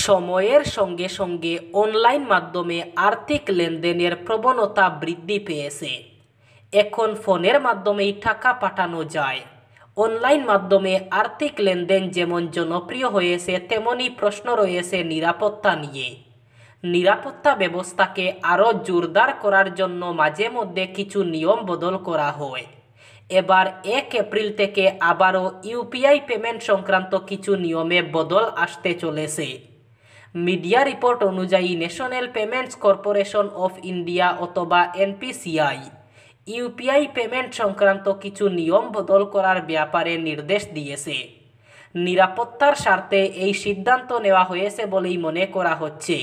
সময়ের সঙ্গে সঙ্গে অনলাইন মাধ্যমে আর্থিক লেনদেনের প্রবণতা বৃদ্ধি পেয়েছে। এখন ফোনের মাধ্যমেই টাকা পাঠানো যায়। অনলাইন মাধ্যমে আর্থিক লেনদেন যেমন জনপ্রিয় হয়েছে, তেমনি প্রশ্ন রয়েছে নিরাপত্তা নিয়ে। নিরাপত্তা ব্যবস্থাকে আরও জোরদার করার জন্য মাঝে মধ্যে কিছু নিয়ম বদল করা হয়। এবার 1 এপ্রিল থেকে আবারও ইউপিআই পেমেন্ট সংক্রান্ত কিছু নিয়মে বদল আসতে চলেছে। মিডিয়া রিপোর্ট অনুযায়ী national payments corporation of India অথবা এনপিসিআই ইউপিআই পেমেন্ট সংক্রান্ত কিছু নিয়ম বদল করার ব্যাপারে নির্দেশ দিয়েছে। নিরাপত্তার স্বার্থে এই সিদ্ধান্ত নেওয়া হয়েছে বলেই মনে করা হচ্ছে।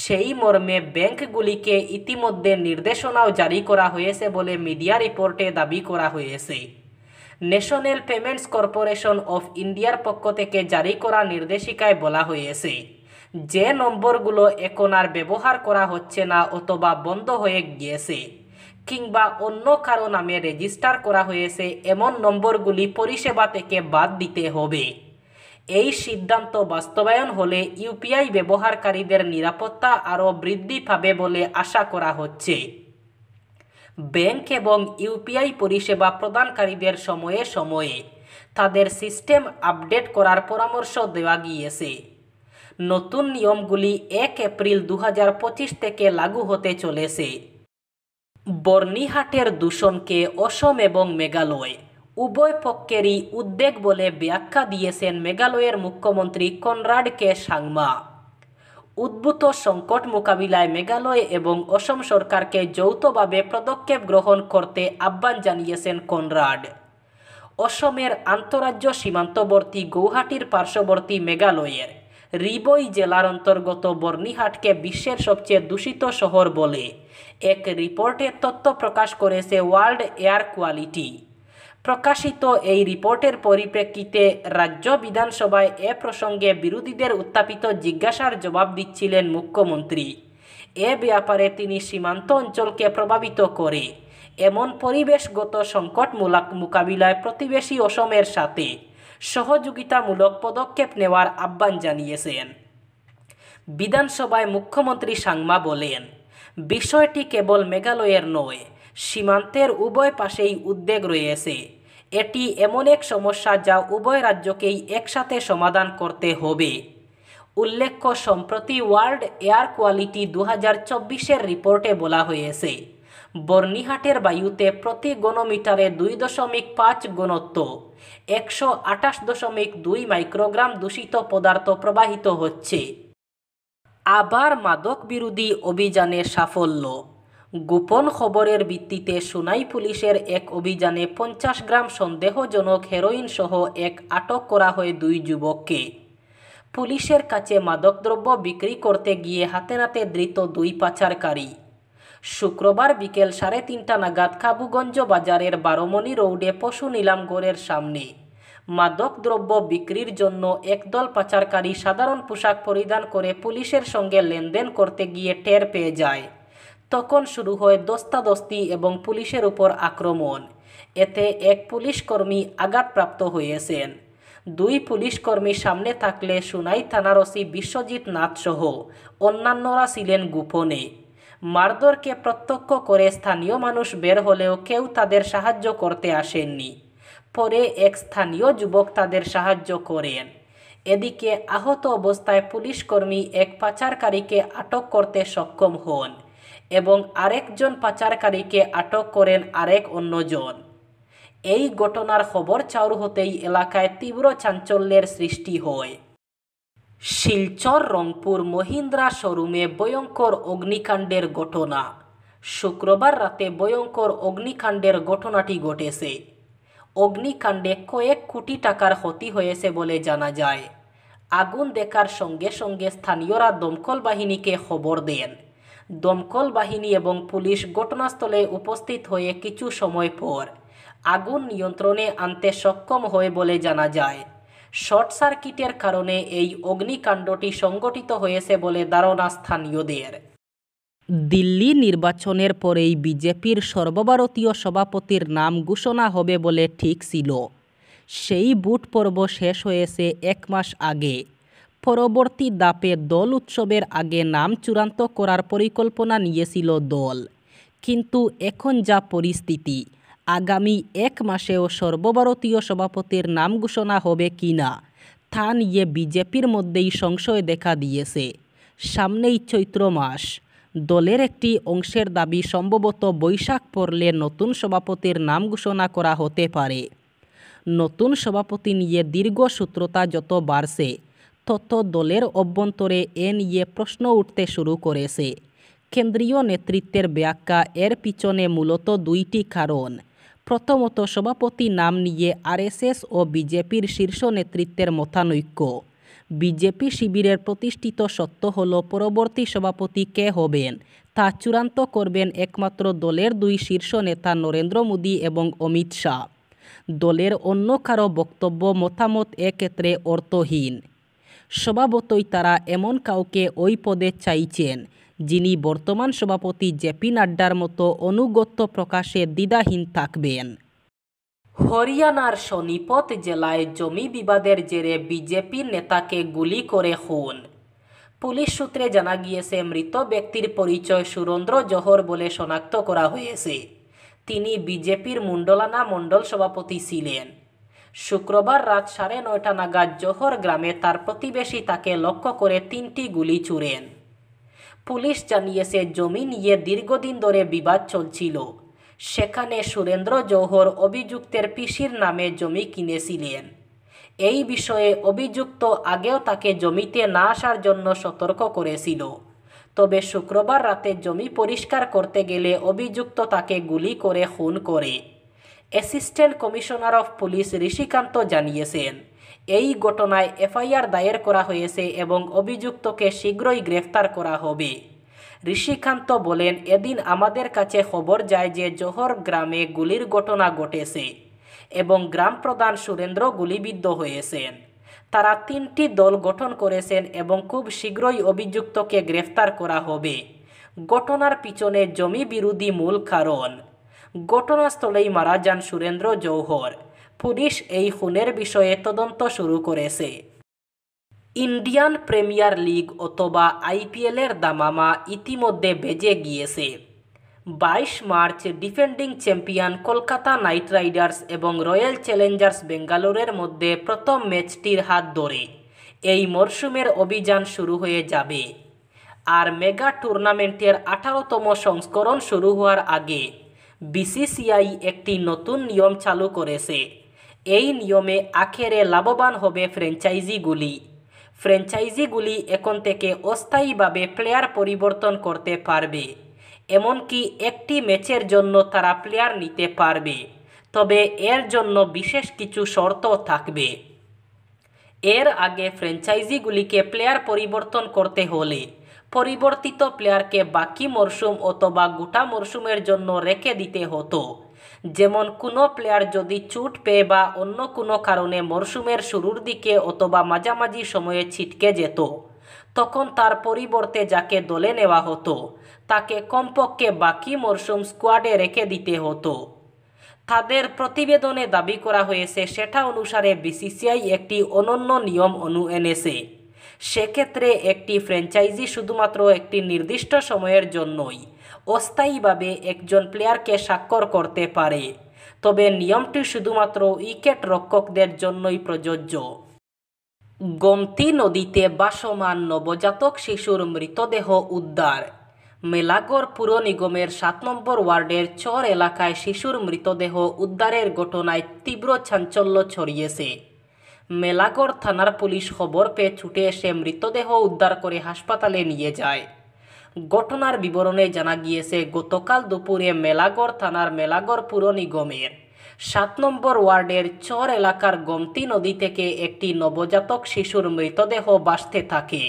সেই মর্মে ব্যাংকগুলিকে ইতিমধ্যে নির্দেশনাও জারি করা হয়েছে বলে মিডিয়া রিপোর্টে দাবি করা হয়েছে। ন্যাশনাল পেমেন্টস কর্পোরেশন অফ ইন্ডিয়ার পক্ষ থেকে জারি করা নির্দেশিকায় বলা হয়েছে, যে নম্বরগুলো এখন আর ব্যবহার করা হচ্ছে না অথবা বন্ধ হয়ে গিয়েছে কিংবা অন্য কারো নামে রেজিস্টার করা হয়েছে, এমন নম্বরগুলি পরিষেবা থেকে বাদ দিতে হবে। এই সিদ্ধান্ত বাস্তবায়ন হলে ইউপিআই ব্যবহারকারীদের নিরাপত্তা আরও বৃদ্ধি পাবে বলে আশা করা হচ্ছে। ব্যাংক এবং ইউপিআই পরিষেবা প্রদানকারীদের সময়ে সময়ে তাদের সিস্টেম আপডেট করার পরামর্শ দেওয়া গিয়েছে। নতুন নিয়মগুলি 1 এপ্রিল 2025 থেকে লাগু হতে চলেছে। বর্ণিহাটের দূষণকে অসম এবং মেঘালয় উভয় পক্ষেরই উদ্বেগ বলে ব্যাখ্যা দিয়েছেন মেঘালয়ের মুখ্যমন্ত্রী কনরাড কে সাংমা। উদ্ভূত সংকট মোকাবিলায় মেঘালয় এবং অসম সরকারকে যৌথভাবে পদক্ষেপ গ্রহণ করতে আহ্বান জানিয়েছেন কনরাড। অসমের আন্তঃরাজ্য সীমান্তবর্তী গৌহাটির পার্শ্ববর্তী মেঘালয়ের রিবই জেলার অন্তর্গত বর্ণিহাটকে বিশ্বের সবচেয়ে দূষিত শহর বলে এক রিপোর্টে তথ্য প্রকাশ করেছে ওয়ার্ল্ড এয়ার কোয়ালিটি। প্রকাশিত এই রিপোর্টের পরিপ্রেক্ষিতে রাজ্য বিধানসভায় এ প্রসঙ্গে বিরোধীদের উত্থাপিত জিজ্ঞাসার জবাব দিচ্ছিলেন মুখ্যমন্ত্রী। এ ব্যাপারে তিনি সীমান্ত অঞ্চলকে প্রভাবিত করে এমন পরিবেশগত সংকটমূলক মোকাবিলায় প্রতিবেশী অসমের সাথে সহযোগিতামূলক পদক্ষেপ নেওয়ার আহ্বান জানিয়েছেন। বিধানসভায় মুখ্যমন্ত্রী সাংমা বলেন, বিষয়টি কেবল মেঘালয়ের নয়, সীমান্তের উভয় পাশেই উদ্বেগ রয়েছে। এটি এমন এক সমস্যা যা উভয় রাজ্যকেই একসাথে সমাধান করতে হবে। উল্লেখ্য, সম্প্রতি ওয়ার্ল্ড এয়ার কোয়ালিটি 2024-এর রিপোর্টে বলা হয়েছে, বর্ণিহাটের বায়ুতে প্রতি ঘনমিটারে 2.5 ঘনত্ব 128.2 মাইক্রোগ্রাম দূষিত পদার্থ প্রবাহিত হচ্ছে। আবার মাদক বিরোধী অভিযানে সাফল্য। গোপন খবরের ভিত্তিতে সোনাই পুলিশের এক অভিযানে 50 গ্রাম সন্দেহজনক হেরোইন সহ আটক করা হয় 2 যুবককে। পুলিশের কাছে মাদকদ্রব্য বিক্রি করতে গিয়ে হাতে নাতে ধৃত 2 পাচারকারী। শুক্রবার বিকেল 3:30 নাগাদ কাবুগঞ্জ বাজারের 12মনি রোডে পশু নিলামঘরের সামনে মাদকদ্রব্য বিক্রির জন্য একদল পাচারকারী সাধারণ পোশাক পরিধান করে পুলিশের সঙ্গে লেনদেন করতে গিয়ে টের পেয়ে যায়। তখন শুরু হয় ধস্তাধস্তি এবং পুলিশের উপর আক্রমণ। এতে এক পুলিশকর্মী আঘাতপ্রাপ্ত হয়েছেন। 2 পুলিশকর্মী সামনে থাকলে সোনাই থানার ওসি বিশ্বজিৎ নাথ সহ অন্যান্যরা ছিলেন গোপনে। মারধরকে প্রত্যক্ষ করে স্থানীয় মানুষ বের হলেও কেউ তাদের সাহায্য করতে আসেননি। পরে এক স্থানীয় যুবক তাদের সাহায্য করেন। এদিকে আহত অবস্থায় পুলিশকর্মী এক পাচারকারীকে আটক করতে সক্ষম হন এবং আরেকজন পাচারকারীকে আটক করেন আরেক অন্যজন। এই ঘটনার খবর চাউর হতেই এলাকায় তীব্র চাঞ্চল্যের সৃষ্টি হয়। শিলচর রংপুর মহিন্দ্রা শোরুমে ভয়ঙ্কর অগ্নিকাণ্ডের ঘটনা। শুক্রবার রাতে ভয়ঙ্কর অগ্নিকাণ্ডের ঘটনাটি ঘটেছে। অগ্নিকাণ্ডে কয়েক কোটি টাকার ক্ষতি হয়েছে বলে জানা যায়। আগুন দেখার সঙ্গে সঙ্গে স্থানীয়রা দমকল বাহিনীকে খবর দেন। দমকল বাহিনী এবং পুলিশ ঘটনাস্থলে উপস্থিত হয়ে কিছু সময় পর আগুন নিয়ন্ত্রণে আনতে সক্ষম হয় বলে জানা যায়। শর্ট সার্কিটের কারণে এই অগ্নিকাণ্ডটি সংঘটিত হয়েছে বলে ধারণা স্থানীয়দের। দিল্লি নির্বাচনের পরেই বিজেপির সর্বভারতীয় সভাপতির নাম ঘোষণা হবে বলে ঠিক ছিল। সেই ভোট পর্ব শেষ হয়েছে 1 মাস আগে। পরবর্তী ধাপে দোল উৎসবের আগে নাম চূড়ান্ত করার পরিকল্পনা নিয়েছিল দল। কিন্তু এখন যা পরিস্থিতি, আগামী 1 মাসেও সর্বভারতীয় সভাপতির নাম ঘোষণা হবে কিনা তা নিয়ে বিজেপির মধ্যেই সংশয় দেখা দিয়েছে। সামনেই চৈত্র মাস। দলের একটি অংশের দাবি সম্ভবত বৈশাখ পড়লে নতুন সভাপতির নাম ঘোষণা করা হতে পারে। নতুন সভাপতি নিয়ে দীর্ঘসূত্রতা যত বাড়ছে তত দলের অভ্যন্তরে এ নিয়ে প্রশ্ন উঠতে শুরু করেছে। কেন্দ্রীয় নেতৃত্বের ব্যাখ্যা, এর পিছনে মূলত 2টি কারণ। প্রথমত, সভাপতি নাম নিয়ে আরএসএস ও বিজেপির শীর্ষ নেতৃত্বের মতানৈক্য। বিজেপি শিবিরের প্রতিষ্ঠিত সত্য হল পরবর্তী সভাপতি কে হবেন তা চূড়ান্ত করবেন একমাত্র দলের 2 শীর্ষ নেতা নরেন্দ্র মোদী এবং অমিত শাহ। দলের অন্য কারো বক্তব্য, মতামত এক্ষেত্রে অর্থহীন। স্বভাবতই তারা এমন কাউকে ওই পদে চাইছেন যিনি বর্তমান সভাপতি জেপি নাড্ডার মতো আনুগত্য প্রকাশে দ্বিধাহীন থাকবেন। হরিয়ানার সোনিপত জেলায় জমি বিবাদের জেরে বিজেপি নেতাকে গুলি করে খুন। পুলিশ সূত্রে জানা গিয়েছে, মৃত ব্যক্তির পরিচয় সুরেন্দ্র জোহর বলে শনাক্ত করা হয়েছে। তিনি বিজেপির মুন্ডলানা মণ্ডল সভাপতি ছিলেন। শুক্রবার রাত 9:30 নাগাদ জোহর গ্রামে তার প্রতিবেশী তাকে লক্ষ্য করে 3টি গুলি ছুড়েন। পুলিশ জানিয়েছে, জমি নিয়ে দীর্ঘদিন ধরে বিবাদ চলছিল। সেখানে সুরেন্দ্র জৌহর অভিযুক্তের পিসির নামে জমি কিনেছিলেন। এই বিষয়ে অভিযুক্ত আগেও তাকে জমিতে না আসার জন্য সতর্ক করেছিল। তবে শুক্রবার রাতে জমি পরিষ্কার করতে গেলে অভিযুক্ত তাকে গুলি করে খুন করে। Assistant commissioner of police Rishikanth জানিয়েছেন, এই ঘটনায় এফআইআর দায়ের করা হয়েছে এবং অভিযুক্তকে শীঘ্রই গ্রেফতার করা হবে। ঋষিকান্ত বলেন, এদিন আমাদের কাছে খবর যায় যে জোহর গ্রামে গুলির ঘটনা ঘটেছে এবং গ্রাম প্রধান সুরেন্দ্র গুলিবিদ্ধ হয়েছেন। তারা 3টি দল গঠন করেছেন এবং খুব শীঘ্রই অভিযুক্তকে গ্রেফতার করা হবে। ঘটনার পিছনে জমি বিরোধী মূল কারণ। ঘটনাস্থলেই মারা যান সুরেন্দ্র জৌহর। পুলিশ এই খুনের বিষয়ে তদন্ত শুরু করেছে। ইন্ডিয়ান প্রিমিয়ার লিগ অথবা আইপিএলের দামামা ইতিমধ্যে বেজে গিয়েছে। 22 March defending champion Kolkata night Riders এবং রয়্যাল চ্যালেঞ্জার্স বেঙ্গালোরের মধ্যে প্রথম ম্যাচটির হাত ধরে এই মরশুমের অভিযান শুরু হয়ে যাবে। আর মেগা টুর্নামেন্টের 18তম সংস্করণ শুরু হওয়ার আগে বিসিসিআই একটি নতুন নিয়ম চালু করেছে। এই নিয়মে আখেরে লাভবান হবে ফ্র্যাঞ্চাইজিগুলি। ফ্র্যাঞ্চাইজিগুলি এখন থেকে অস্থায়ীভাবে প্লেয়ার পরিবর্তন করতে পারবে। এমনকি একটি ম্যাচের জন্য তারা প্লেয়ার নিতে পারবে, তবে এর জন্য বিশেষ কিছু শর্ত থাকবে। এর আগে ফ্র্যাঞ্চাইজিগুলিকে প্লেয়ার পরিবর্তন করতে হলে পরিবর্তিত প্লেয়ারকে বাকি মরশুম অথবা গোটা মরশুমের জন্য রেখে দিতে হতো। যেমন কোনো প্লেয়ার যদি চোট পেয়ে বা অন্য কোনো কারণে মরশুমের শুরুর দিকে অথবা মাঝামাঝি সময়ে ছিটকে যেত, তখন তার পরিবর্তে যাকে দলে নেওয়া হতো তাকে কমপক্ষে বাকি মরশুম স্কোয়াডে রেখে দিতে হতো। তাদের প্রতিবেদনে দাবি করা হয়েছে, সেটা অনুসারে বিসিসিআই একটি অনন্য নিয়ম এনেছে। সেক্ষেত্রে একটি ফ্র্যাঞ্চাইজি শুধুমাত্র একটি নির্দিষ্ট সময়ের জন্যই অস্থায়ীভাবে একজন প্লেয়ারকে স্বাক্ষর করতে পারে, তবে নিয়মটি শুধুমাত্র উইকেট রক্ষকদের জন্যই প্রযোজ্য। গোমতী নদীতে ভাসমান নবজাতক শিশুর মৃতদেহ উদ্ধার। মেলাগড় পুর নিগমের 7 নম্বর ওয়ার্ডের চর এলাকায় শিশুর মৃতদেহ উদ্ধারের ঘটনায় তীব্র চাঞ্চল্য ছড়িয়েছে। মেলাগড় থানার পুলিশ খবর পেয়ে ছুটে এসে মৃতদেহ উদ্ধার করে হাসপাতালে নিয়ে যায়। ঘটনার বিবরণে জানা গিয়েছে, গতকাল দুপুরে মেলাগড় থানার মেলাগড় পুর নিগমের 7 নম্বর ওয়ার্ডের চর এলাকার গোমতী নদী থেকে একটি নবজাতক শিশুর মৃতদেহ ভাসতে থাকে।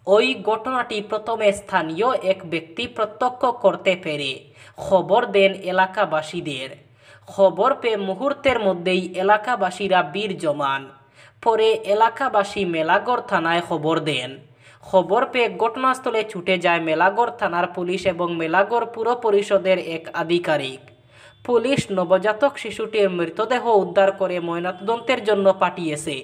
ওই ঘটনাটি প্রথমে স্থানীয় এক ব্যক্তি প্রত্যক্ষ করতে পেরে খবর দেন এলাকাবাসীদের। খবর পেয়ে মুহূর্তের মধ্যেই এলাকাবাসীরা ভিড় জমান। পরে এলাকাবাসী মেলাগড় থানায় খবর দেন। খবর পেয়ে ঘটনাস্থলে ছুটে যায় মেলাগড় থানার পুলিশ এবং মেলাগড় পুর পরিষদের এক আধিকারিক। পুলিশ নবজাতক শিশুটির মৃতদেহ উদ্ধার করে ময়নাতদন্তের জন্য পাঠিয়েছে।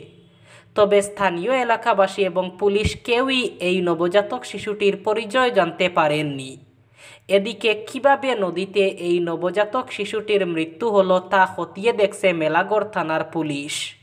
তবে স্থানীয় এলাকাবাসী এবং পুলিশ কেউই এই নবজাতক শিশুটির পরিচয় জানতে পারেননি। এদিকে কিভাবে নদীতে এই নবজাতক শিশুটির মৃত্যু হলো তা খতিয়ে দেখছে মেলাগড় থানার পুলিশ।